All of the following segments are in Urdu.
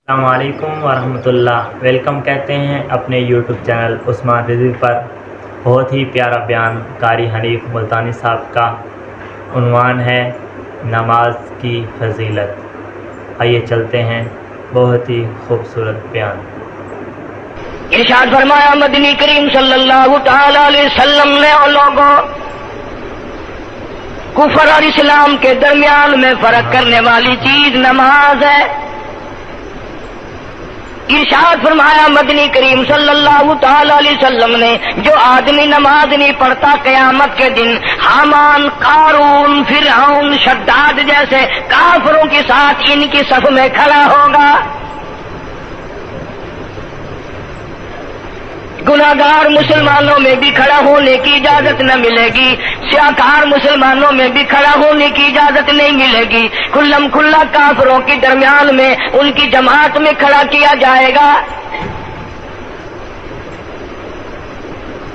السلام علیکم ورحمۃ اللہ۔ ویلکم کہتے ہیں اپنے یوٹیوب چینل عثمان رضوی پر۔ بہت ہی پیارا بیان قاری حنیف ملتانی صاحب کا، عنوان ہے نماز کی فضیلت۔ آئیے چلتے ہیں، بہت ہی خوبصورت بیان۔ ارشاد فرمایا مدنی کریم صلی اللہ تعالی علیہ وسلم نے اور لوگوں کفر اور اسلام کے درمیان میں فرق کرنے والی چیز نماز ہے۔ ارشاد فرمایا مدنی کریم صلی اللہ تعالی علیہ وسلم نے، جو آدمی نماز نہیں پڑھتا قیامت کے دن حامان، قارون، فرعون، شداد جیسے کافروں کے ساتھ ان کی صف میں کھڑا ہوگا۔ گناہگار مسلمانوں میں بھی کھڑا ہونے کی اجازت نہ ملے گی، سیاکار مسلمانوں میں بھی کھڑا ہونے کی اجازت نہیں ملے گی، کھلم کھلا کافروں کے درمیان میں ان کی جماعت میں کھڑا کیا جائے گا۔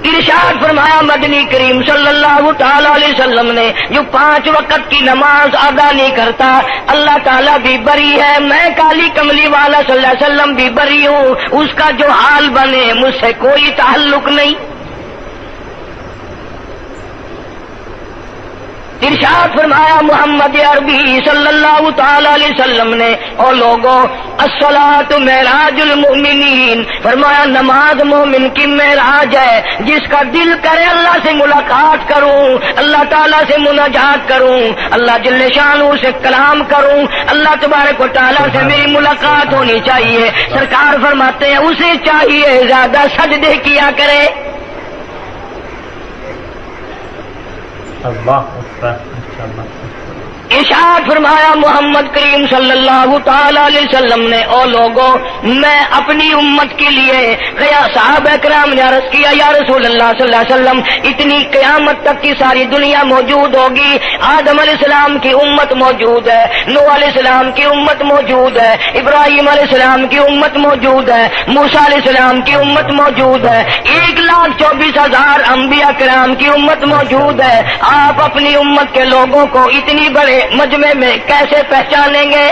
ارشاد فرمایا مدنی کریم صلی اللہ تعالی علیہ وسلم نے، جو 5 وقت کی نماز ادا نہیں کرتا اللہ تعالیٰ بھی بری ہے، میں کالی کملی والا صلی اللہ علیہ وسلم بھی بری ہوں، اس کا جو حال بنے مجھ سے کوئی تعلق نہیں۔ ارشاد فرمایا محمد عربی صلی اللہ تعالی علیہ وسلم نے، اور لوگوں الصلاۃ معراج المؤمنین، فرمایا نماز مومن کی معراج ہے، جس کا دل کرے اللہ سے ملاقات کروں، اللہ تعالیٰ سے مناجات کروں، اللہ جل شانہ سے کلام کروں، اللہ تبارک و تعالیٰ سے میری ملاقات ہونی چاہیے۔ سرکار فرماتے ہیں اسے چاہیے زیادہ سجدے کیا کرے۔ اللہ اکبر، ماشاءاللہ۔ ارشاد فرمایا محمد کریم صلی اللہ تعالی علیہ وسلم نے، او لوگوں میں اپنی امت کے لیے صحابہ کرام نے عرض کیا یا رسول اللہ صلی اللہ علیہ وسلم، اتنی قیامت تک کی ساری دنیا موجود ہوگی، آدم علیہ السلام کی امت موجود ہے، نوح علیہ السلام کی امت موجود ہے، ابراہیم علیہ السلام کی امت موجود ہے، موسیٰ علیہ السلام کی امت موجود ہے، 1,24,000 انبیاء کرام کی امت موجود ہے، آپ اپنی امت کے لوگوں کو اتنی بڑے مجمع میں کیسے پہچانیں گے؟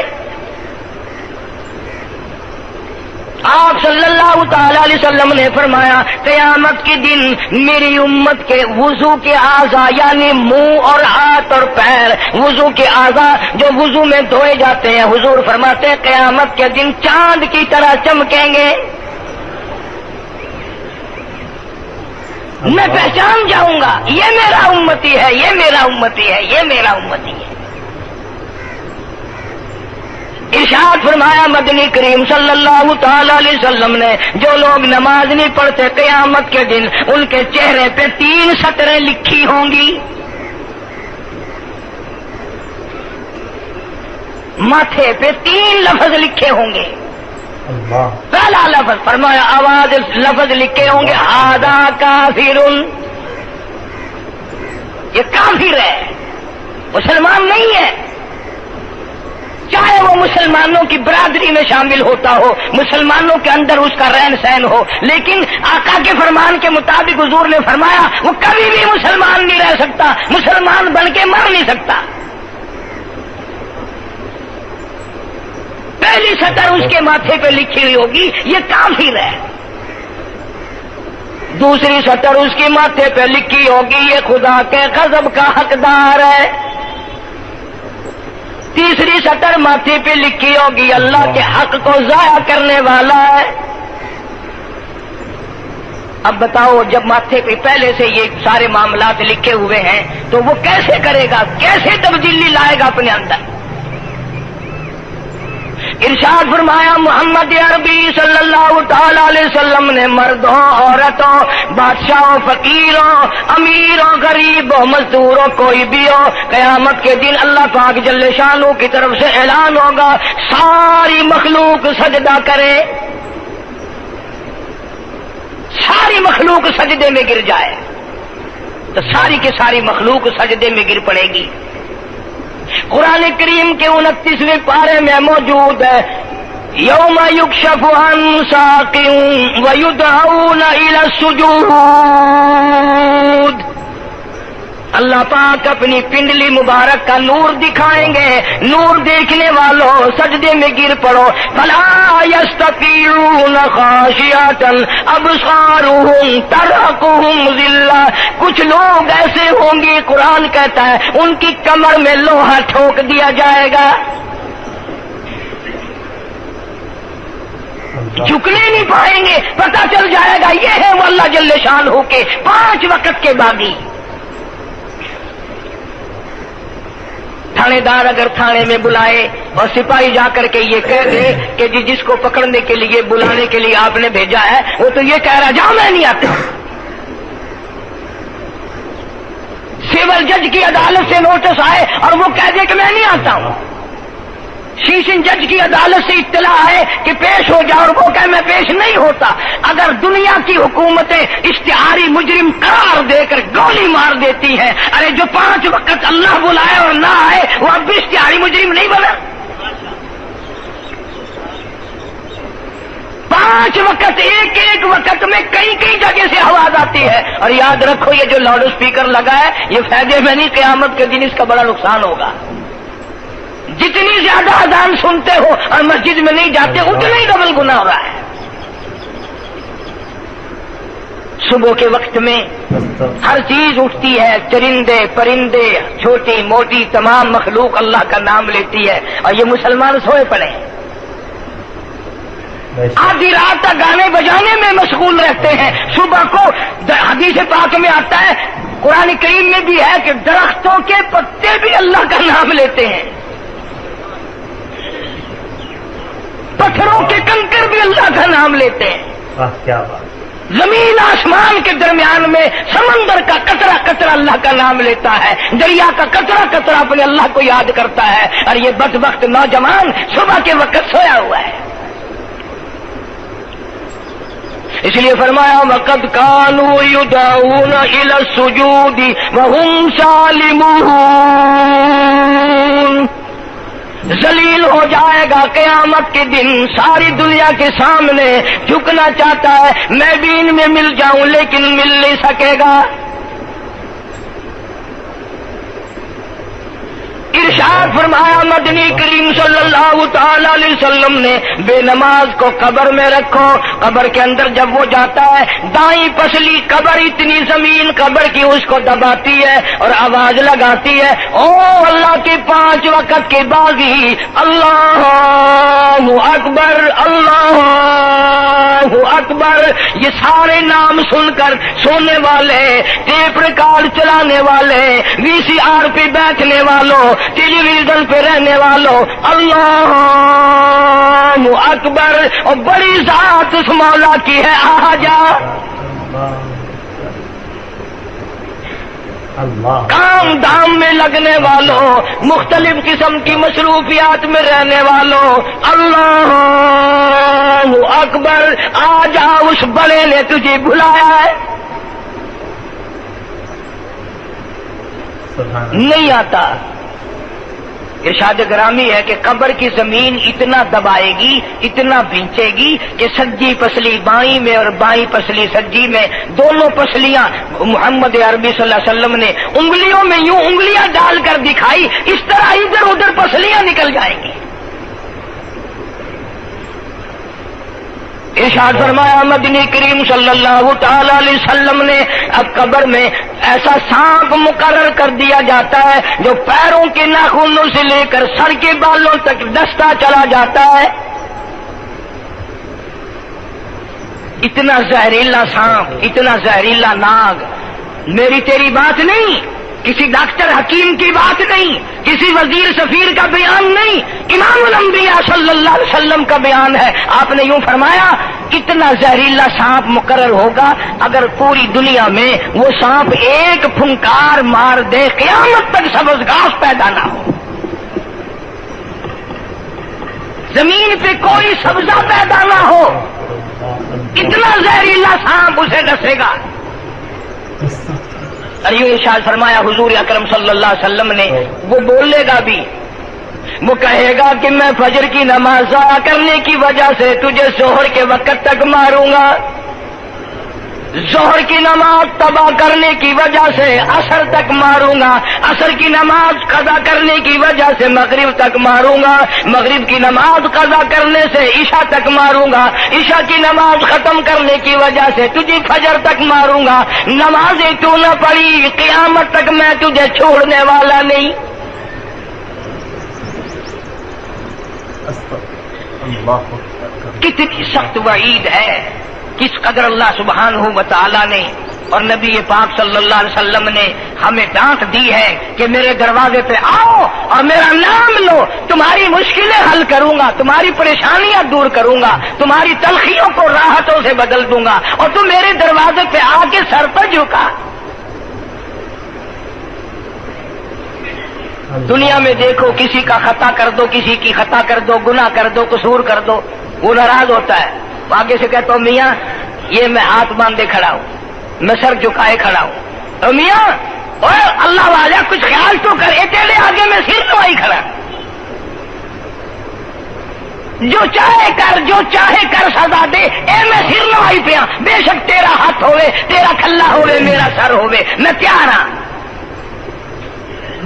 آپ صلی اللہ تعالی علیہ وسلم نے فرمایا قیامت کے دن میری امت کے وضو کے اعضاء، یعنی منہ اور ہاتھ اور پیر، وضو کے اعضاء جو وضو میں دھوئے جاتے ہیں، حضور فرماتے ہیں قیامت کے دن چاند کی طرح چمکیں گے۔ میں پہچان جاؤں گا یہ میرا امتی ہے، یہ میرا امتی ہے، یہ میرا امتی ہے۔ ارشاد فرمایا مدنی کریم صلی اللہ تعالی علیہ وسلم نے، جو لوگ نماز نہیں پڑھتے قیامت کے دن ان کے چہرے پہ 3 سطریں لکھی ہوں گی، ماتھے پہ 3 لفظ لکھے ہوں گے۔ پہلا لفظ فرمایا آواز لفظ لکھے ہوں گے ھذا کافر، یہ کافر ہے، مسلمان نہیں ہے، چاہے وہ مسلمانوں کی برادری میں شامل ہوتا ہو، مسلمانوں کے اندر اس کا رہن سہن ہو، لیکن آقا کے فرمان کے مطابق حضور نے فرمایا وہ کبھی بھی مسلمان نہیں رہ سکتا، مسلمان بن کے مر نہیں سکتا۔ پہلی سطر اس کے ماتھے پہ لکھی ہوئی ہوگی یہ کافر ہے، دوسری سطر اس کے ماتھے پہ لکھی ہوگی یہ خدا کے غضب کا حقدار ہے، تیسری سطر ماتھے پہ لکھی ہوگی اللہ کے حق کو ضائع کرنے والا ہے۔ اب بتاؤ جب ماتھے پہ پہلے سے یہ سارے معاملات لکھے ہوئے ہیں تو وہ کیسے کرے گا، کیسے تبدیلی لائے گا اپنے اندر؟ ارشاد فرمایا محمد عربی صلی اللہ تعالی علیہ وسلم نے، مردوں عورتوں، بادشاہوں فقیروں، امیروں غریبوں مزدوروں کوئی بھی ہو، قیامت کے دن اللہ پاک جل شانہ کی طرف سے اعلان ہوگا ساری مخلوق سجدہ کرے، ساری مخلوق سجدے میں گر جائے تو ساری کی ساری مخلوق سجدے میں گر پڑے گی۔ قرآن کریم کے 29ویں پارے میں موجود ہے یوم یکشف عن ساق ویدعون الی السجود، اللہ پاک اپنی پنڈلی مبارک کا نور دکھائیں گے، نور دیکھنے والوں سجدے میں گر پڑو، فلا يستطيعون خاشعة أبصارهم ترهقهم ذلة. کچھ لوگ ایسے ہوں گے، قرآن کہتا ہے ان کی کمر میں لوہا ٹھوک دیا جائے گا، جھکنے نہیں پائیں گے، پتہ چل جائے گا یہ ہے وہ اللہ جل شانہ کے 5 وقت کے باغی. تھانے دار اگر تھانے میں بلائے اور سپاہی جا کر کے یہ کہہ دے کہ جس کو پکڑنے کے لیے بلانے کے لیے آپ نے بھیجا ہے وہ تو یہ کہہ رہا جاؤ میں نہیں آتا. سول جج کی عدالت سے نوٹس آئے اور وہ کہہ دے کہ میں نہیں آتا ہوں. سیشن جج کی عدالت سے اطلاع ہے کہ پیش ہو جاؤ اور وہ کہے میں پیش نہیں ہوتا. اگر دنیا کی حکومتیں اشتہاری مجرم قرار دے کر گولی مار دیتی ہیں، ارے جو 5 وقت اللہ بلائے اور نہ آئے وہ اب بھی اشتہاری مجرم نہیں بنا. 5 وقت ایک وقت میں کئی جگہ سے آواز آتی ہے. اور یاد رکھو یہ جو لاؤڈ اسپیکر لگا ہے یہ فائدے میں نہیں، قیامت کے دن اس کا بڑا نقصان ہوگا. جتنی زیادہ اذان سنتے ہو اور مسجد میں نہیں جاتے اتنا ہی ڈبل گناہ ہو رہا ہے. صبح کے وقت میں ہر چیز اٹھتی ہے، چرندے پرندے چھوٹی موٹی تمام مخلوق اللہ کا نام لیتی ہے اور یہ مسلمان سوئے پڑے ہیں. آدھی رات تک گانے بجانے میں مشغول رہتے ہیں. صبح کو حدیث پاک میں آتا ہے، قرآن کریم میں بھی ہے کہ درختوں کے پتے بھی اللہ کا نام لیتے ہیں، پتھروں کے کنکر بھی اللہ کا نام لیتے ہیں. کیا بات. زمین آسمان کے درمیان میں سمندر کا قطرہ قطرہ اللہ کا نام لیتا ہے، دریا کا قطرہ قطرہ اپنے اللہ کو یاد کرتا ہے. اور یہ بدبخت نوجوان صبح کے وقت سویا ہوا ہے. اس لیے فرمایا وَقَدْ كَانُوا يُدْعَوْنَ إِلَى السُّجُودِ وَهُمْ سَالِمُونَ. ذلیل ہو جائے گا قیامت کے دن، ساری دنیا کے سامنے جھکنا چاہتا ہے میں بھی ان میں مل جاؤں لیکن مل نہیں سکے گا. ارشاد فرمایا مدنی کریم صلی اللہ تعالی علیہ وسلم نے بے نماز کو قبر میں رکھو. قبر کے اندر جب وہ جاتا ہے دائیں پسلی قبر اتنی زمین قبر کی اس کو دباتی ہے اور آواز لگاتی ہے او اللہ کے 5 وقت کے باغی اللہ اکبر اللہ اکبر. یہ سارے نام سن کر سونے والے، ٹیپ ریکارڈ چلانے والے، VCR پہ بیٹھنے والوں، ٹیلی ویژن پہ رہنے والوں اللہ اکبر. اور بڑی ذات اس مولا کی ہے آ جا. کام دام میں لگنے والوں، مختلف قسم کی مصروفیات میں رہنے والوں اللہ اکبر. آ جا اس بڑے نے تجھے بلایا ہے. نہیں آتا. ارشاد گرامی ہے کہ قبر کی زمین اتنا دبائے گی، اتنا بھینچے گی کہ سجی پسلی بائیں میں اور بائیں پسلی سجی میں دونوں پسلیاں محمد عربی صلی اللہ علیہ وسلم نے انگلیوں میں یوں انگلیاں ڈال کر دکھائی، اس طرح ادھر ادھر پسلیاں نکل جائیں گی. ارشاد فرمایا مدنی کریم صلی اللہ تعالی علیہ وسلم نے اب قبر میں ایسا سانپ مقرر کر دیا جاتا ہے جو پیروں کے ناخنوں سے لے کر سر کے بالوں تک ڈستا چلا جاتا ہے. اتنا زہریلا سانپ، اتنا زہریلا ناگ. میری تیری بات نہیں، کسی ڈاکٹر حکیم کی بات نہیں، کسی وزیر سفیر کا بیان نہیں، امام الانبیاء صلی اللہ علیہ وسلم کا بیان ہے. آپ نے یوں فرمایا کتنا زہریلا سانپ مقرر ہوگا اگر پوری دنیا میں وہ سانپ ایک پھنکار مار دے قیامت تک سبز گھاس پیدا نہ ہو، زمین پہ کوئی سبزہ پیدا نہ ہو، اتنا زہریلا سانپ اسے ڈسے گا. اور یوں ارشاد فرمایا حضور اکرم صلی اللہ علیہ وسلم نے وہ بولے گا بھی، وہ کہے گا کہ میں فجر کی نماز ضائع کرنے کی وجہ سے تجھے ظہر کے وقت تک ماروں گا. ظہر کی نماز تباہ کرنے کی وجہ سے عصر تک ماروں گا، عصر کی نماز قضا کرنے کی وجہ سے مغرب تک ماروں گا، مغرب کی نماز قضا کرنے سے عشاء تک ماروں گا، عشاء کی نماز ختم کرنے کی وجہ سے تجھے فجر تک ماروں گا، نمازیں تو نہ پڑھی قیامت تک میں تجھے چھوڑنے والا نہیں۔ کتنی سخت وعید ہے، کس قدر اللہ سبحانہ و تعالی نے اور نبی پاک صلی اللہ علیہ وسلم نے ہمیں ڈانٹ دی ہے کہ میرے دروازے پہ آؤ اور میرا نام لو، تمہاری مشکلیں حل کروں گا، تمہاری پریشانیاں دور کروں گا، تمہاری تلخیوں کو راحتوں سے بدل دوں گا، اور تم میرے دروازے پہ آ کے سر پر جھکا۔ دنیا میں دیکھو، کسی کا خطا کر دو، کسی کی خطا کر دو، گناہ کر دو، قصور کر دو، وہ ناراض ہوتا ہے، آگے سے کہتا ہوں میاں یہ میں ہاتھ باندھے کھڑا ہوں، میں سر جھکائے کھڑا ہوں، اور میاں اوے اللہ والا کچھ خیال تو کر، تیرے آگے میں سر نوائی کھڑا، جو چاہے کر، جو چاہے کر سزا دے، اے میں سر نوائی پیا، بے شک تیرا ہاتھ ہوئے، تیرا کھلا ہوئے، میرا سر ہوئے، میں تیار ہاں۔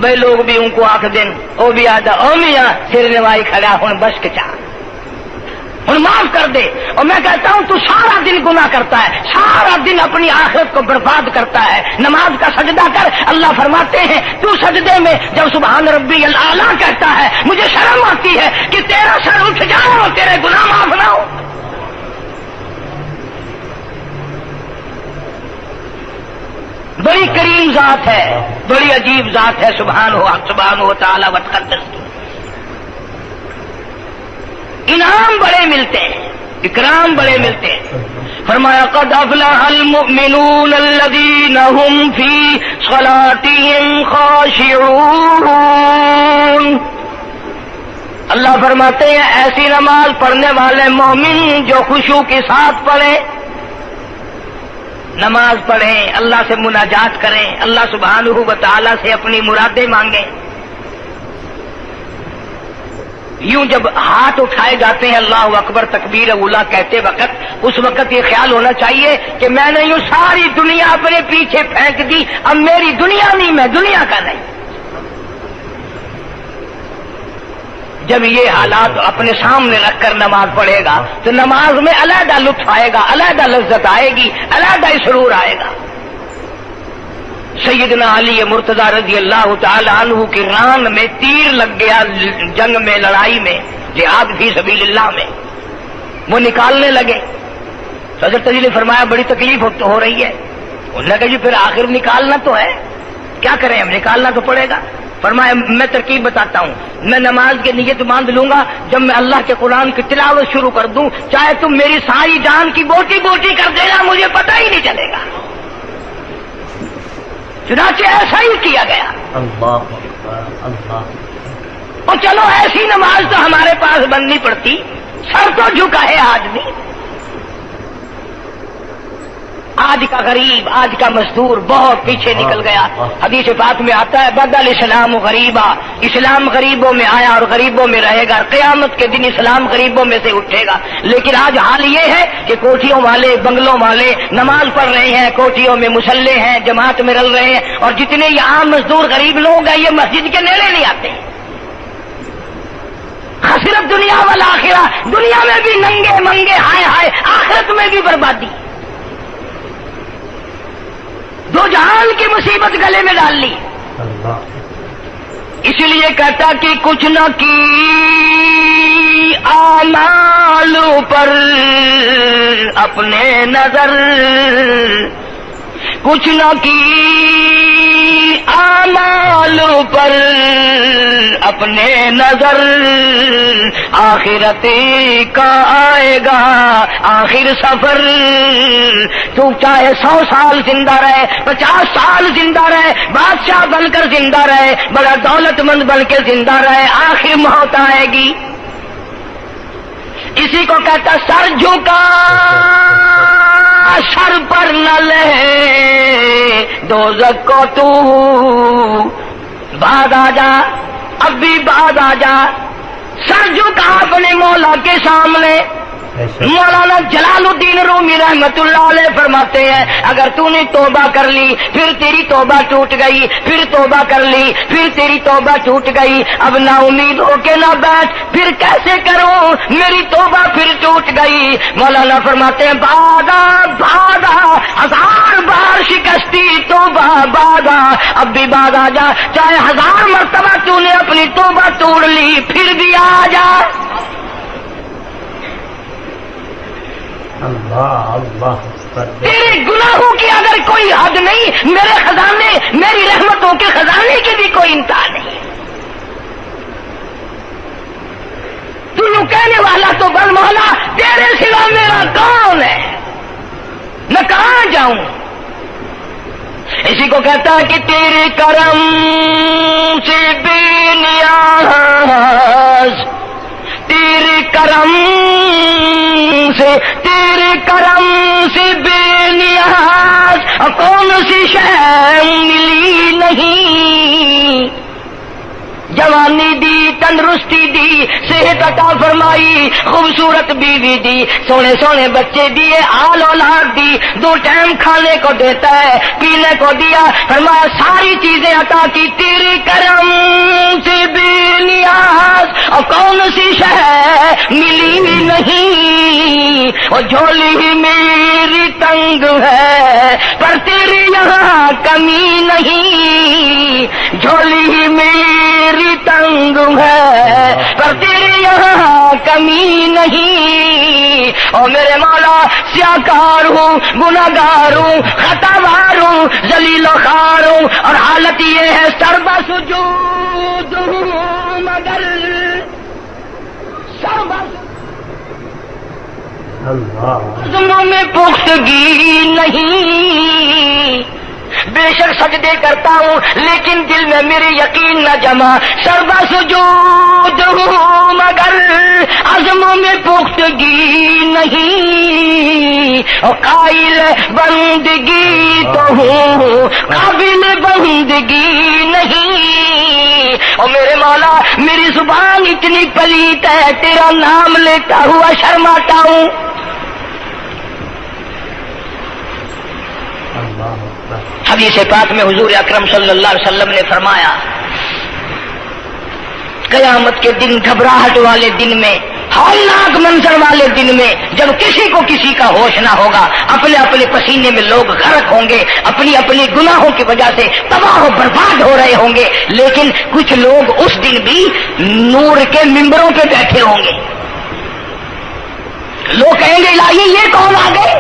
بھائی لوگ بھی ان کو آنکھ دیں، وہ بھی آدھا او میاں سر نوائی کھڑا ہوں، بس کے چاہ ہوں معاف کر دے۔ اور میں کہتا ہوں تو سارا دن گناہ کرتا ہے، سارا دن اپنی آخرت کو برباد کرتا ہے، نماز کا سجدہ کر، اللہ فرماتے ہیں تو سجدے میں جب سبحان ربی الاعلیٰ کہتا ہے مجھے شرم آتی ہے کہ تیرا سر اٹھ جاؤ اور تیرے گناہ معاف نہ ہو۔ بڑی کریم ذات ہے، بڑی عجیب ذات ہے، سبحانہ و تعالی و تقدس کی، انعام بڑے ملتے ہیں، اکرام بڑے ملتے ہیں۔ فرمایا قد افلح المؤمنون الذین هم فی صلاتهم خاشعون، اللہ فرماتے ہیں ایسی نماز پڑھنے والے مومن جو خشوع کے ساتھ پڑھیں، نماز پڑھیں، اللہ سے مناجات کریں، اللہ سبحانہ و تعالی سے اپنی مرادیں مانگیں۔ یوں جب ہاتھ اٹھائے جاتے ہیں اللہ اکبر تکبیر اولا کہتے وقت، اس وقت یہ خیال ہونا چاہیے کہ میں نے یوں ساری دنیا اپنے پیچھے پھینک دی، اب میری دنیا نہیں، میں دنیا کا نہیں۔ جب یہ حالات اپنے سامنے رکھ کر نماز پڑھے گا تو نماز میں علیحدہ لطف آئے گا، علیحدہ لذت آئے گی، علیحدہ سرور آئے گا۔ سیدنا علی مرتضی رضی اللہ تعالی عنہ کی ران میں تیر لگ گیا، جنگ میں، لڑائی میں، جہاد فی سبیل اللہ میں، وہ نکالنے لگے تو حضرت علی نے فرمایا بڑی تکلیف ہو رہی ہے، انہوں نے کہا جی پھر آخر نکالنا تو ہے، کیا کریں ہم، نکالنا تو پڑے گا۔ فرمایا میں ترکیب بتاتا ہوں، میں نماز کی نیت باندھ لوں گا، جب میں اللہ کے قرآن کی تلاوت شروع کر دوں چاہے تم میری ساری جان کی بوٹی بوٹی کر دینا، مجھے پتہ ہی نہیں چلے گا۔ چنانچہ ایسا ہی کیا گیا۔ اللہ اللہ، اور چلو ایسی نماز تو ہمارے پاس بننی پڑتی، سر تو جھکا ہے آدمی، آج کا غریب، آج کا مزدور بہت پیچھے نکل گیا۔ حدیث پاک میں آتا ہے بدل اسلام غریبا، اسلام غریبوں میں آیا اور غریبوں میں رہے گا، قیامت کے دن اسلام غریبوں میں سے اٹھے گا۔ لیکن آج حال یہ ہے کہ کوٹھیوں والے، بنگلوں والے نماز پڑھ رہے ہیں، کوٹھیوں میں مصلے ہیں، جماعت میں رل رہے ہیں، اور جتنے یہ عام مزدور غریب لوگ ہیں یہ مسجد کے نیڑے نہیں آتے۔ خسرت دنیا والآخرہ، دنیا میں بھی ننگے منگے ہائے ہائے، آخرت میں بھی بربادی، دو جہان کی مصیبت گلے میں ڈال لی۔ اس لیے کہتا کہ کچھ نہ کی اعمال پر اپنے نظر، کچھ نہ کی اعمال پر اپنے نظر، آخرت کا آئے گا آخر سفر۔ تو چاہے 100 سال زندہ رہے، 50 سال زندہ رہے، بادشاہ بن کر زندہ رہے، بڑا دولت مند بن کے زندہ رہے، آخر موت آئے گی۔ اسی کو کہتا سر جھکا سر پر نہ لے دوزخ کو تو، بعد آ جا، اب بھی بعد آ جا، سر جھکا اپنے مولا کے سامنے، مولانا جلال الدین رومی رحمت اللہ علیہ فرماتے ہیں اگر تو نے توبہ کر لی پھر تیری توبہ ٹوٹ گئی، پھر توبہ کر لی پھر تیری توبہ ٹوٹ گئی، اب نا امید ہو کے نہ بیٹھ، پھر کیسے کروں میری توبہ پھر ٹوٹ گئی۔ مولانا فرماتے ہیں بھاگا بھاگا 1000 بار شکستی توبہ بھاگا، اب بھی بھاگا جا، چاہے 1000 مرتبہ تو نے اپنی توبہ توڑ لی پھر بھی آ جا۔ اللہ اللہ، تیرے گناہوں کی اگر کوئی حد نہیں، میرے خزانے میری رحمتوں کے خزانے کی بھی کوئی انتہا نہیں۔ تو یوں کہنے والا تو بل مولا تیرے سوا میرا کون ہے، میں کہاں جاؤں؟ اسی کو کہتا ہے کہ تیرے کرم سے بے نیاز، تیرے کرم سے بے نیاز کون سی شے ملی نہیں، جوانی دی تندرستی دی صحت عطا فرمائی، خوبصورت بیوی دی، سونے سونے بچے دیے، آل اولاد دی، 2 ٹائم کھانے کو دیتا ہے، پینے کو دیا، فرمایا ساری چیزیں عطا کی، تیرے کرم سے بے نیاز اور کون سی شے ملی نہیں، اور جھولی میری تنگ ہے پر تیرے یہاں کمی نہیں، جھولی میری تنگ ہے پر تیرے یہاں کمی نہیں، اور میرے مولا سیاکار ہوں، گناہگار ہوں، خطاوار ہوں، ذلیل و خوار ہوں، اور حالت یہ ہے سربا سجود ہوں مگر سربا عزموں میں پختگی نہیں، بے شک سجدے کرتا ہوں لیکن دل میں میرے یقین نہ جمع، سربا سجود ہوں مگر عزموں میں پختگی نہیں، اور قائل بندگی تو ہوں قابل بندگی نہیں، اور میرے مولا میری زبان اتنی پلیت ہے تیرا نام لیتا ہوا شرماتا ہوں۔ حدیث پاک میں حضور اکرم صلی اللہ علیہ وسلم نے فرمایا قیامت کے دن، گھبراہٹ والے دن میں، ہولناک منظر والے دن میں، جب کسی کو کسی کا ہوش نہ ہوگا، اپنے اپنے پسینے میں لوگ غرق ہوں گے، اپنی اپنی گناہوں کی وجہ سے تباہ و برباد ہو رہے ہوں گے، لیکن کچھ لوگ اس دن بھی نور کے ممبروں پہ بیٹھے ہوں گے، لوگ کہیں گے الہی یہ کون آ گئے؟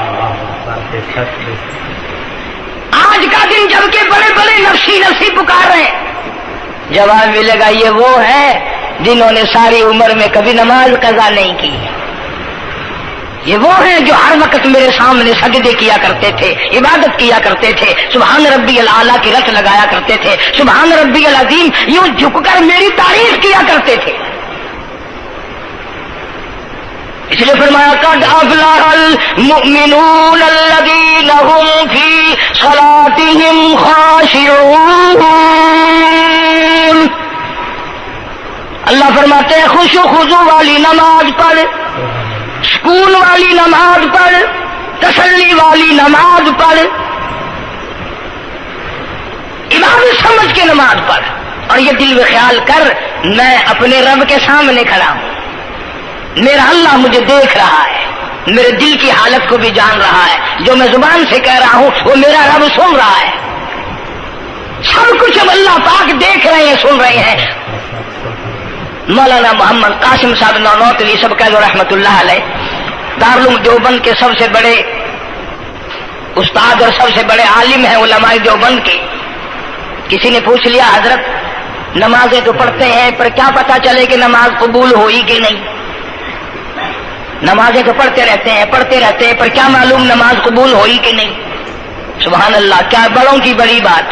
آج کا دن جب کہ بڑے بڑے نفسی نفسی پکار رہے ہیں، جواب ملے گا یہ وہ ہے جنہوں نے ساری عمر میں کبھی نماز قضا نہیں کی، یہ وہ ہیں جو ہر وقت میرے سامنے سجدے کیا کرتے تھے، عبادت کیا کرتے تھے، سبحان ربی الاعلیٰ کی رٹ لگایا کرتے تھے، سبحان ربی العظیم یوں جھک کر میری تعریف کیا کرتے تھے۔ اس لیے فرمایا قد افلح المؤمنون الذین هم فی صلاتهم خاشعون، اللہ فرماتے ہیں خوش و خضوع والی نماز پڑھ، سکون والی نماز پڑھ، تسلی والی نماز پڑھ، عبادت سمجھ کے نماز پڑھ، اور یہ دل میں خیال کر میں اپنے رب کے سامنے کھڑا ہوں، میرا اللہ مجھے دیکھ رہا ہے، میرے دل کی حالت کو بھی جان رہا ہے، جو میں زبان سے کہہ رہا ہوں وہ میرا رب سن رہا ہے، سب کچھ اب اللہ پاک دیکھ رہے ہیں، سن رہے ہیں۔ مولانا محمد قاسم صاحب نانوتوی سب کہہ دو رحمت اللہ علیہ، دارالعلوم دیوبند کے سب سے بڑے استاد اور سب سے بڑے عالم ہیں علماء دیوبند کے۔ کسی نے پوچھ لیا حضرت نمازیں تو پڑھتے ہیں پر کیا پتا چلے کہ نماز قبول ہوئی کہ نہیں؟ نمازیں تو پڑھتے رہتے ہیں پر کیا معلوم نماز قبول ہوئی کہ نہیں؟ سبحان اللہ، کیا بڑوں کی بڑی بات۔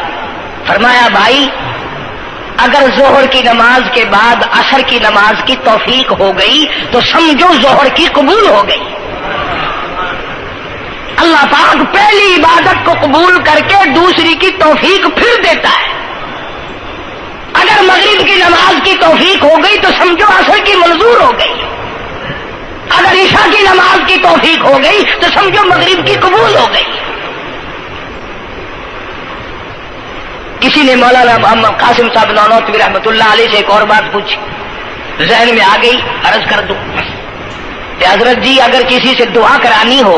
فرمایا بھائی اگر ظہر کی نماز کے بعد عصر کی نماز کی توفیق ہو گئی تو سمجھو ظہر کی قبول ہو گئی۔ اللہ پاک پہلی عبادت کو قبول کر کے دوسری کی توفیق پھر دیتا ہے۔ اگر مغرب کی نماز کی توفیق ہو گئی تو سمجھو عصر کی منظور ہو گئی۔ اگر عشاء کی نماز کی توفیق ہو گئی تو سمجھو مغرب کی قبول ہو گئی. کسی نے مولانا محمد قاسم صاحب نانوتوی رحمۃ اللہ علیہ سے ایک اور بات پوچھی، ذہن میں آ گئی، عرض کر دوں کہ حضرت جی اگر کسی سے دعا کرانی ہو،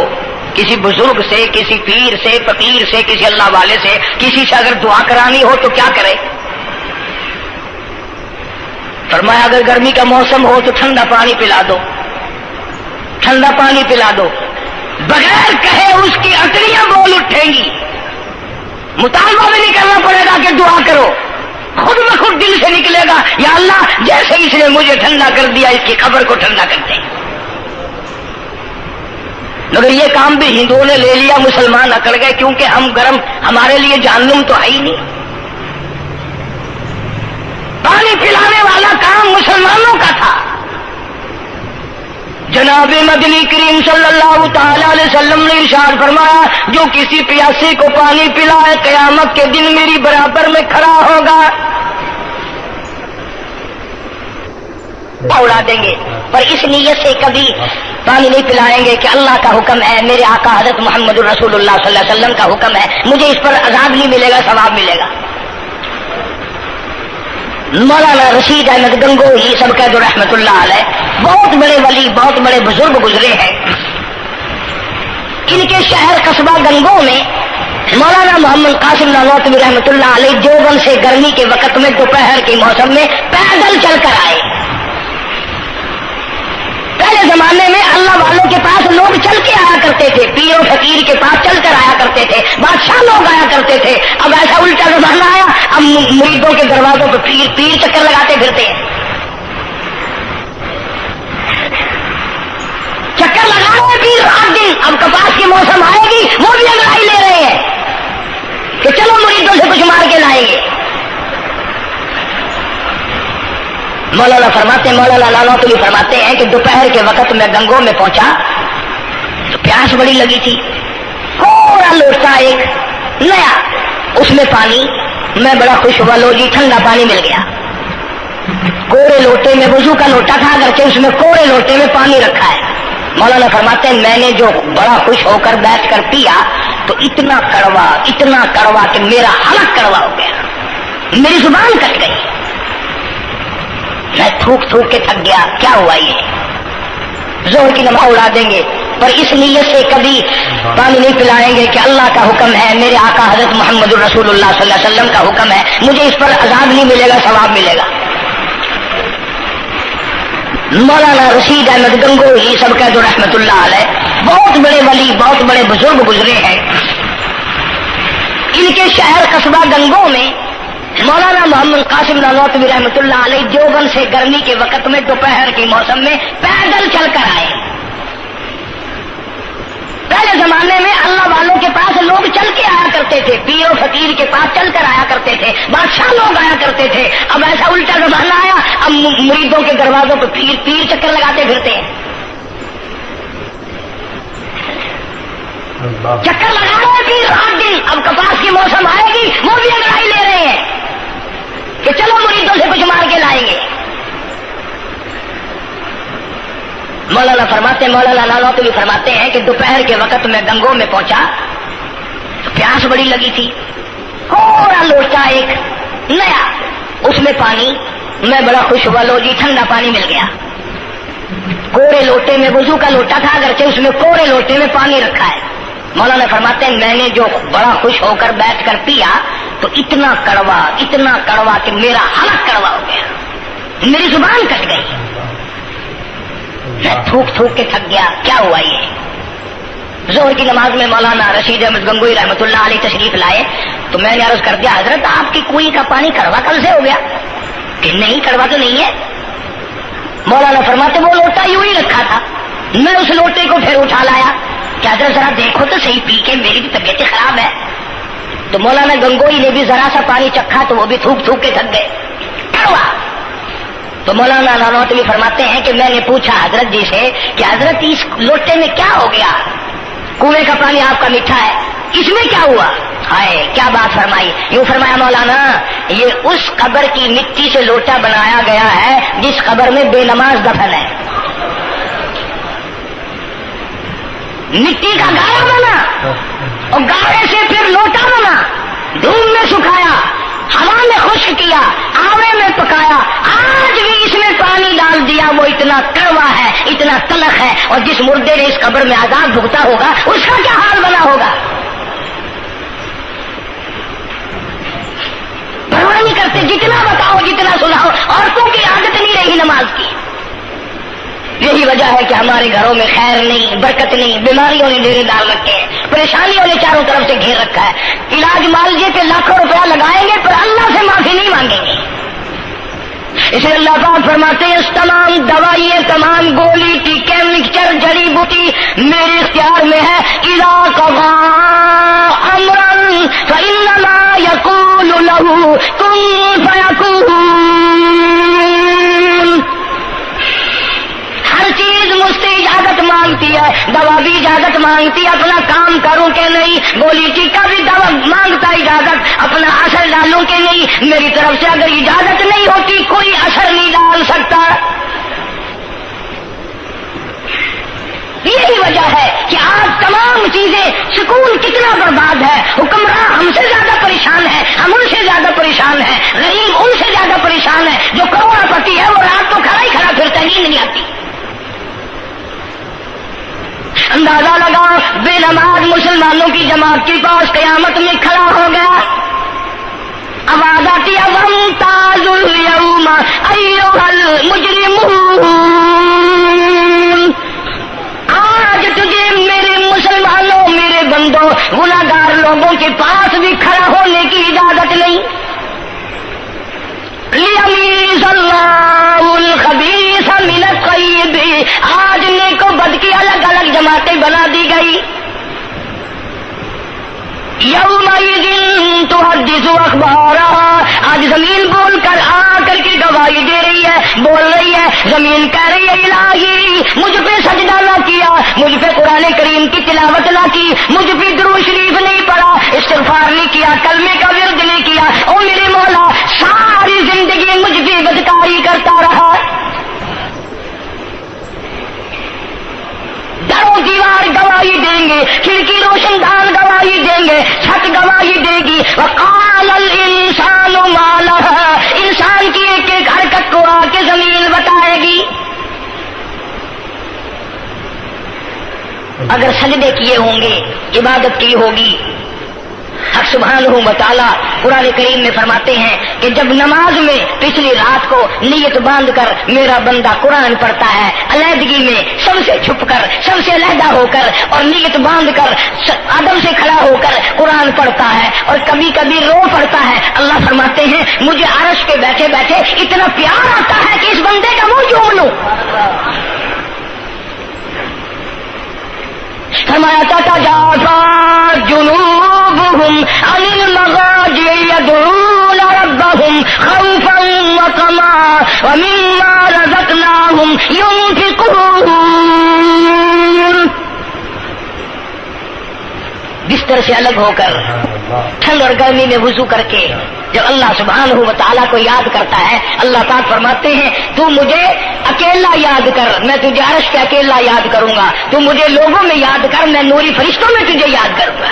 کسی بزرگ سے، کسی پیر سے، فقیر سے، کسی اللہ والے سے، کسی سے اگر دعا کرانی ہو تو کیا کرے؟ فرمایا اگر گرمی کا موسم ہو تو ٹھنڈا پانی پلا دو، ٹھنڈا پانی پلا دو، بغیر کہے اس کی اٹڑیاں بول اٹھیں گی. مطالبہ بھی نہیں کرنا پڑے گا کہ دعا کرو، خود بخود دل سے نکلے گا یا اللہ جیسے اس نے مجھے ٹھنڈا کر دیا اس کی قبر کو ٹھنڈا کر دیں. مگر یہ کام بھی ہندوؤں نے لے لیا، مسلمان اکڑ گئے کیونکہ ہم گرم، ہمارے لیے جہنم تو ہے ہی نہیں. پانی پلانے والا کام مسلمانوں کا تھا. جناب مدنی کریم صلی اللہ تعالی علیہ وسلم نے ارشاد فرمایا جو کسی پیاسے کو پانی پلائے قیامت کے دن میری برابر میں کھڑا ہوگا. اڑا دیں گے پر اس نیت سے کبھی پانی نہیں پلائیں گے کہ اللہ کا حکم ہے، میرے آقا حضرت محمد رسول اللہ صلی اللہ علیہ وسلم کا حکم ہے، مجھے اس پر عذاب نہیں ملے گا، ثواب ملے گا. مولانا رشید احمد گنگوہی سب کا جو رحمت اللہ علیہ بہت بڑے ولی، بہت بڑے بزرگ گزرے ہیں. ان کے شہر قصبہ گنگو میں مولانا محمد قاسم نانوتوی رحمت اللہ علیہ دیوبند سے گرمی کے وقت میں دوپہر کے موسم میں پیدل چل کر آئے. پہلے زمانے میں اللہ والوں کے پاس لوگ چل کے آیا کرتے تھے، پیر و فقیر کے پاس چل کر آیا کرتے تھے، بادشاہ لوگ آیا کرتے تھے. اب ایسا الٹا زمانہ آیا، اب مریدوں کے دروازوں پہ پیر چکر لگاتے پھرتے ہیں. چکر لگا رہے ہیں پیر رات دن. اب کپاس کی موسم آئے گی وہ بھی انگڑائی لے رہے ہیں کہ چلو مریدوں سے کچھ مار کے لائیں گے. مولانا فرماتے ہیں، مولانا نانوتوی فرماتے ہیں کہ دوپہر کے وقت میں گنگو میں پہنچا تو پیاس بڑی لگی تھی. تھوڑا لوٹا ایک نیا، اس میں پانی، میں بڑا خوش ہوا، لو جی ٹھنڈا پانی مل گیا. کوڑے لوٹے میں، وضو کا لوٹا تھا اگرچہ اس میں کوڑے لوٹے میں پانی رکھا ہے. مولانا فرماتے ہیں میں نے جو بڑا خوش ہو کر بیٹھ کر پیا تو اتنا کڑوا کہ میرا حلق کڑوا ہو گیا، میری زبان کٹ گئی، میں تھوک کے تھک گیا. کیا ہوا یہ؟ زہر کی نماز اڑا دیں گے پر اس نیت سے کبھی پانی نہیں پلائیں گے کہ اللہ کا حکم ہے، میرے آقا حضرت محمد رسول اللہ صلی اللہ علیہ وسلم کا حکم ہے، مجھے اس پر عذاب نہیں ملے گا، ثواب ملے گا. مولانا رشید احمد گنگوہی سب کا جو رحمت اللہ علیہ بہت بڑے ولی، بہت بڑے بزرگ گزرے ہیں. ان کے شہر قصبہ گنگو میں مولانا محمد قاسم نانوتوی رحمت اللہ علیہ دیوبند سے گرمی کے وقت میں دوپہر کے موسم میں پیدل چل کر آئے. پہلے زمانے میں اللہ والوں کے پاس لوگ چل کے آیا کرتے تھے، پیر و فقیر کے پاس چل کر آیا کرتے تھے، بادشاہ لوگ آیا کرتے تھے. اب ایسا الٹا زمانہ آیا، اب مریدوں کے دروازوں پہ پیر چکر لگاتے پھرتے ہیں. چکر لگا رہے ہیں پیر رات دن. اب کپاس کی موسم آئے گی وہ بھی انگڑائی لے رہے ہیں کہ چلو مریدوں سے کچھ مار کے لائیں گے. مولانا فرماتے ہیں، مولانا نانوتوی فرماتے ہیں کہ دوپہر کے وقت میں گنگو میں پہنچا تو پیاس بڑی لگی تھی. تھوڑا لوٹا ایک نیا، اس میں پانی، میں بڑا خوش ہوا، لو جی ٹھنڈا پانی مل گیا. کوڑے لوٹے میں، وضو کا لوٹا تھا اگرچہ اس میں کوڑے لوٹے میں پانی رکھا ہے. مولانا فرماتے ہیں میں نے جو بڑا خوش ہو کر بیٹھ کر پیا تو اتنا کڑوا کہ میرا حلق کڑوا ہو گیا، میری زبان کٹ گئی، میں تھوک کے تھک گیا. کیا ہوا یہ؟ زہر کی نماز میں مولانا رشید احمد گنگوہی رحمت اللہ علیہ تشریف لائے تو میں نے عرض کر دیا حضرت آپ کی کنویں کا پانی کڑوا کل سے ہو گیا؟ کہ نہیں کڑوا تو نہیں ہے. مولانا فرماتے وہ لوٹا یوں ہی رکھا تھا، میں اس لوٹے کو پھر اٹھا لایا کہ حضرت ذرا دیکھو تو صحیح پی کے، میری بھی طبیعت خراب ہے. تو مولانا گنگوہی نے بھی ذرا سا پانی چکھا تو وہ بھی تھوک کے تھک گئے، کڑوا. تو مولانا نانوتوی فرماتے ہیں کہ میں نے پوچھا حضرت جی سے کہ حضرت اس لوٹے میں کیا ہو گیا؟ کنویں کا پانی آپ کا میٹھا ہے، اس میں کیا ہوا؟ ہائے کیا بات فرمائی. یوں فرمایا مولانا یہ اس قبر کی مٹی سے لوٹا بنایا گیا ہے جس قبر میں بے نماز دفن ہے. مٹی کا گارا بنا اور گارے سے پھر لوٹا بنا، دھوپ میں سکھایا، ہوا میں خشک کیا، آوے میں پکایا، آج بھی اس میں پانی ڈال دیا، وہ اتنا کڑوا ہے، اتنا تلخ ہے، اور جس مردے نے اس قبر میں عذاب بھگتا ہوگا اس کا کیا حال بنا ہوگا؟ پرواہ نہیں کرتے، جتنا بتاؤ جتنا سناؤ، عورتوں کی عادت نہیں رہی نماز کی۔ یہی وجہ ہے کہ ہمارے گھروں میں خیر نہیں، برکت نہیں، بیماریوں نے ڈیرے ڈال رکھے ہیں، پریشانیوں نے چاروں طرف سے گھیر رکھا ہے۔ علاج معالجے پہ لاکھوں روپیہ لگائیں گے پر اللہ سے معافی نہیں مانگیں گے۔ اس لیے اللہ پاک فرماتے ہیں اس تمام دوائیں، تمام گولی ٹیکے مکسچر جڑی بوٹی میرے اختیار میں ہے۔ اذا قضى امرا فانما يقول له كن فيكون۔ ہر چیز مجھ سے اجازت مانگتی ہے، دوا بھی اجازت مانگتی ہے اپنا کام کروں کہ نہیں، گولی ٹیکا بھی دوا مانگتا اجازت اپنا اثر ڈالوں کہ نہیں۔ میری طرف سے اگر اجازت نہیں ہوتی کوئی اثر نہیں ڈال سکتا۔ یہی وجہ ہے کہ آج تمام چیزیں، سکون کتنا برباد ہے، حکمراں ہم سے زیادہ پریشان ہے، ہم ان سے زیادہ پریشان ہیں، غریب ان سے زیادہ پریشان ہے، جو کروڑ پتی ہے وہ رات تو کھڑا ہی کھڑا پھرتا، نیند نہیں آتی۔ اندازہ لگا بے نماز مسلمانوں کی جماعت کے پاس قیامت میں کھڑا ہو گیا، آواز آتی ہے وَامْتَازُوا الْيَوْمَ أَيُّهَا الْمُجْرِمُونَ۔ آج تجھے میرے مسلمانوں، میرے بندوں، گناہگار لوگوں کے پاس بھی کھڑا ہونے کی اجازت نہیں۔ لِيَمِيزَ اللَّهُ الْخَبِيثَ مِنَ الطَّيِّبِ۔ آج نیک و بد کی الگ الگ جماعتیں بنا دی گئی۔ یومئذ تحدث اخبارها۔ آج زمین بول کر آ کر کے گواہی دے رہی ہے، بول رہی ہے، زمین کہہ رہی ہے الہی مجھ پہ سجدہ نہ کیا، مجھ پہ قرآن کریم کی تلاوت نہ کی، مجھ پہ درود شریف نہیں پڑھا، استغفار نہیں کیا، کلمے کا ورد نہیں کیا، او میرے مولا ساری زندگی مجھ پہ بدکاری کرتا رہا۔ دروں دیوار گواہی دیں گے، کھڑکی روشن دان گواہی دیں گے، چھت گواہی دے گی۔ وقال الانسان ما لها۔ انسان کی ایک ایک حرکت کو آ کے زمین بتائے گی۔ اگر سجدے کیے ہوں گے، عبادت کی ہوگی، حق سبحانہ و تعالیٰ قرآن کریم میں فرماتے ہیں کہ جب نماز میں پچھلی رات کو نیت باندھ کر میرا بندہ قرآن پڑھتا ہے، علیحدگی میں سب سے چھپ کر، سب سے علیحدہ ہو کر اور نیت باندھ کر ادب سے کھڑا ہو کر قرآن پڑھتا ہے اور کبھی کبھی رو پڑتا ہے، اللہ فرماتے ہیں مجھے عرش پہ بیٹھے بیٹھے اتنا پیار آتا ہے کہ اس بندے کا منہ چوم لوں۔ فرمایا تتجافى جنوبهم عن المضاجع يدعون ربهم خوفا وطمعا ومما رزقناهم ينفقون۔ بستر سے الگ ہو کر ٹھنڈ اور گرمی میں وضو کر کے جب اللہ سبحانہ و تعالیٰ کو یاد کرتا ہے، اللہ پاک فرماتے ہیں تو مجھے اکیلا یاد کر، میں تجھے عرش پہ اکیلا یاد کروں گا، تو مجھے لوگوں میں یاد کر، میں نوری فرشتوں میں تجھے یاد کروں گا۔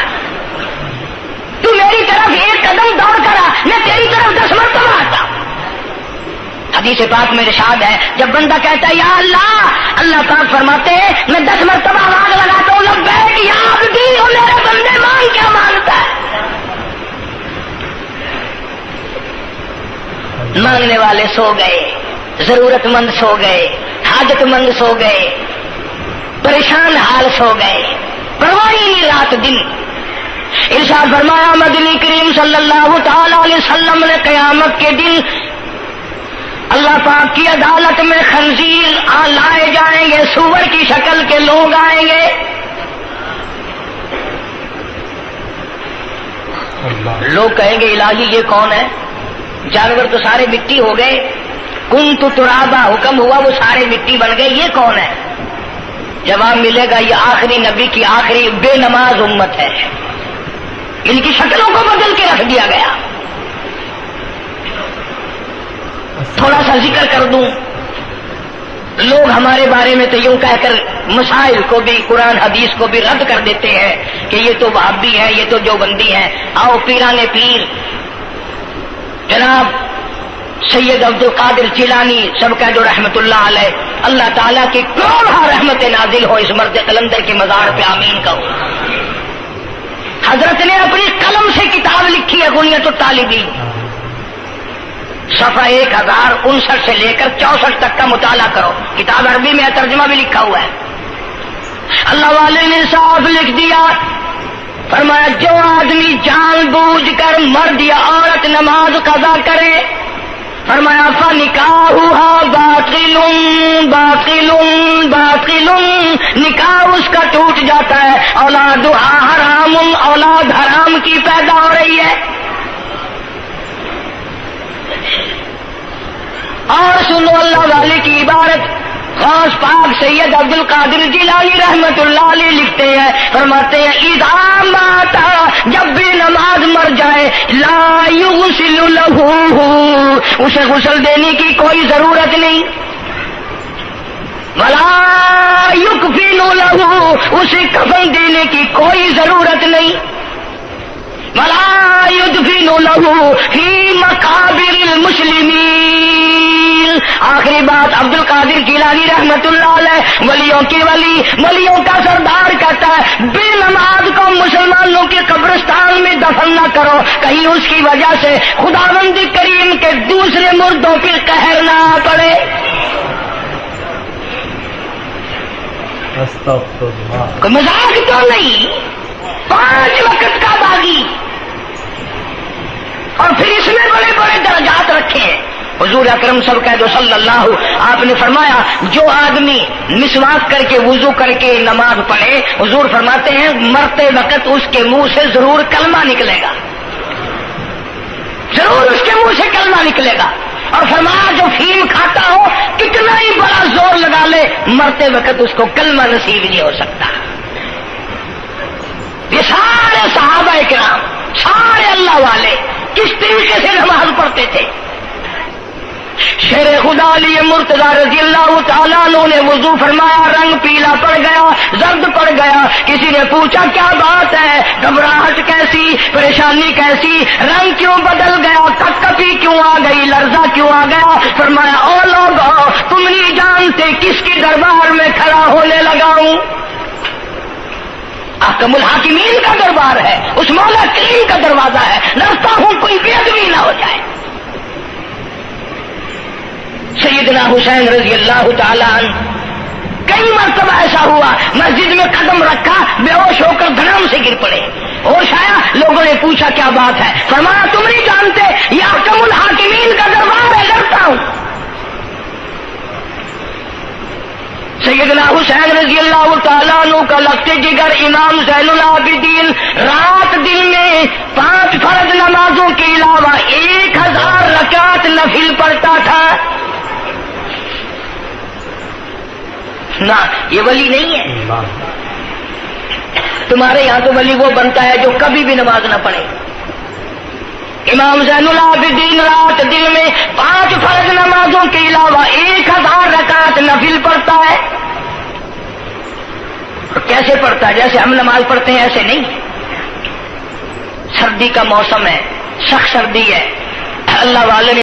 تو میری طرف ایک قدم دوڑ کرا، میں تیری طرف 10 مرتبہ آتا۔ حدیث پاک میں ارشاد ہے جب بندہ کہتا ہے یا اللہ، اللہ پاک فرماتے ہیں میں 10 مرتبہ آواز لگاتا ہوں لبیک یا عبدی، اور میرے بندے مانگ کیا مانگتا ہے؟ مانگنے والے سو گئے، ضرورت مند سو گئے، حاجت مند سو گئے، پریشان حال سو گئے، پرواہ نہیں رات دن۔ ارشاد فرمایا مدنی کریم صلی اللہ تعالی علیہ وسلم نے قیامت کے دن اللہ پاک کی عدالت میں خنزیر لائے جائیں گے، سور کی شکل کے لوگ آئیں گے، لوگ کہیں گے الہی یہ کون ہے؟ جانور تو سارے مٹی ہو گئے، کنت ترابا حکم ہوا وہ سارے مٹی بن گئے، یہ کون ہے؟ جواب ملے گا یہ آخری نبی کی آخری بے نماز امت ہے، ان کی شکلوں کو بدل کے رکھ دیا گیا۔ تھوڑا سا ذکر کر دوں، لوگ ہمارے بارے میں تو یوں کہہ کر مسائل کو بھی قرآن حدیث کو بھی رد کر دیتے ہیں کہ یہ تو وہابی ہے، یہ تو دیوبندی ہے۔ آؤ پیران پیر جناب سید عبد القادر جیلانی سب کا جو رحمت اللہ علیہ، اللہ تعالیٰ کی کروڑہ رحمت نازل ہو اس مرد قلندر کے مزار پہ، آمین کہو۔ حضرت نے اپنی قلم سے کتاب لکھی ہے غنیۃ الطالبین، صفحہ 1059 سے لے کر 64 تک کا مطالعہ کرو، کتاب عربی میں ترجمہ بھی لکھا ہوا ہے۔ اللہ والے نے صاف لکھ دیا، فرمایا جو آدمی جان بوجھ کر مرد یا عورت نماز قضا کرے، فرمایا فنکاحها باطل باطل باطل، نکاح اس کا ٹوٹ جاتا ہے، اولادها حرام، اولاد حرام کی پیدا ہو رہی ہے۔ اور سنو اللہ والے کی عبارت، غوث پاک سید عبد القادر جیلانی رحمت اللہ علیہ لکھتے ہیں، فرماتے ہیں اذا مات، جب بھی نماز مر جائے، لا یغسل لہ، اسے غسل دینے کی کوئی ضرورت نہیں، ولا یکفن لہ، اسے کفن دینے کی کوئی ضرورت نہیں، ولا یدفن لہ فی مقابر المسلمین۔ آخری بات عبد القادر جیلانی رحمت اللہ علیہ، ولیوں کی ولی، ولیوں کا سردار کہتا ہے بے نماز کو مسلمانوں کے قبرستان میں دفن نہ کرو، کہیں اس کی وجہ سے خداوند کریم کے دوسرے مردوں پہ قہر نہ پڑے۔ کوئی مذاق تو نہیں، 5 وقت کا باغی، اور پھر اس میں بڑے بڑے درجات رکھے ہیں۔ حضور اکرم صلی اللہ آپ نے فرمایا جو آدمی مسواک کر کے وضو کر کے نماز پڑھے، حضور فرماتے ہیں مرتے وقت اس کے منہ سے ضرور کلمہ نکلے گا، ضرور اس کے منہ سے کلمہ نکلے گا۔ اور فرمایا جو فیم کھاتا ہو کتنا ہی بڑا زور لگا لے، مرتے وقت اس کو کلمہ نصیب نہیں ہو سکتا۔ یہ سارے صحابہ کرام، سارے اللہ والے کس طریقے سے نماز پڑھتے تھے۔ شیر خدا علی مرتضی رضی اللہ تعالیٰ عنہ نے وضو فرمایا، رنگ پیلا پڑ گیا، زرد پڑ گیا، کسی نے پوچھا کیا بات ہے، گھبراہٹ کیسی، پریشانی کیسی، رنگ کیوں بدل گیا، کپی کیوں آ گئی، لرزہ کیوں آ گیا؟ فرمایا او لوگو تم نہیں جانتے کس کے دربار میں کھڑا ہونے لگا ہوں، احکم الحاکمین کا دربار ہے، اس مولا کریم کا دروازہ ہے، ڈرتا ہوں کوئی بے ادبی نہ ہو جائے۔ سیدنا حسین رضی اللہ تعالیٰ عنہ کئی مرتبہ ایسا ہوا مسجد میں قدم رکھا، بے ہوش ہو کر دھڑام سے گر پڑے، ہوش آیا، لوگوں نے پوچھا کیا بات ہے، فرمایا تم نہیں جانتے یہ احکم الحاکمین کا دربار ہے، ڈرتا ہوں۔ سیدنا حسین رضی اللہ تعالیٰ عنہ کا لگتے جگر امام زین العابدین رات دن میں 5 فرض نمازوں کے علاوہ 1000 رکعت نفل پڑھتا تھا۔ نہ یہ ولی نہیں ہے، تمہارے یہاں تو ولی وہ بنتا ہے جو کبھی بھی نماز نہ پڑھے۔ امام زین العابدین رات دن میں 5 فرض نمازوں کے علاوہ 1000 رکعت نفل پڑھتا ہے۔ کیسے پڑھتا ہے؟ جیسے ہم نماز پڑھتے ہیں ایسے نہیں، سردی کا موسم ہے، سخت سردی ہے، اللہ والے نے